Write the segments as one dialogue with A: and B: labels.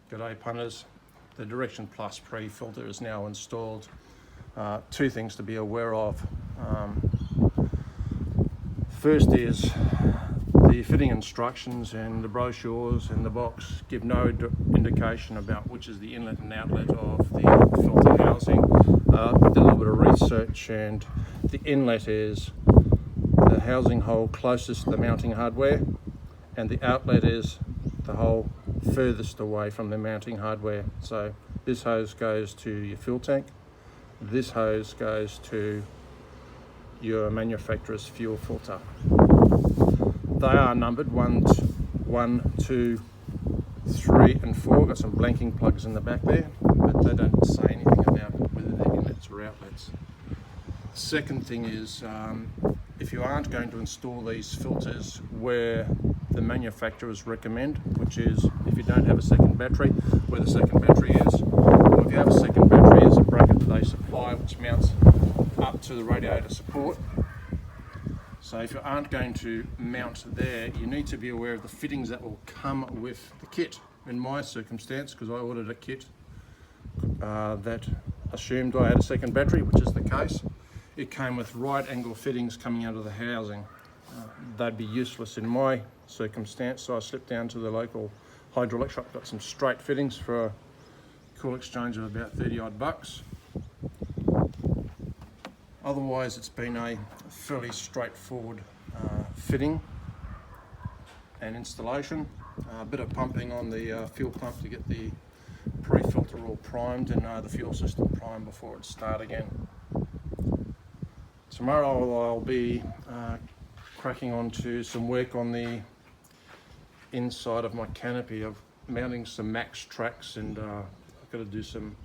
A: G'day punters, the Direction Plus pre-filter is now installed. Two things to be aware of. First is the fitting instructions and the brochures in the box give no indication about which is the inlet and outlet of the filter housing. Did a little bit of research, and the inlet is the housing hole closest to the mounting hardware, and the outlet is the hole furthest away from the mounting hardware. So this hose goes to your fuel tank, this hose goes to your manufacturer's fuel filter. They are numbered 1, 2, 3 and 4. Got some blanking plugs in the back there, but they don't say anything about whether they're inlets or outlets. Second thing is, if you aren't going to install these filters where the manufacturers recommend, which is if you don't have a second battery, where the second battery is, or if you have a second battery, there's a bracket that they supply which mounts up to the radiator support. So if you aren't going to mount there, you need to be aware of the fittings that will come with the kit. In my circumstance, because I ordered a kit that assumed I had a second battery, which is the case, it came with right angle fittings coming out of the housing. They'd be useless in my circumstance, so I slipped down to the local hydraulic shop, got some straight fittings for a cool exchange of about 30 odd bucks. Otherwise, it's been a fairly straightforward fitting and installation. A bit of pumping on the fuel pump to get the pre-filter all primed and the fuel system primed before it starts again. Tomorrow I'll be cracking on to some work on the inside of my canopy of mounting some max tracks, and I've got to do some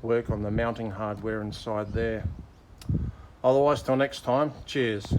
A: work on the mounting hardware inside there. Otherwise, till next time, cheers.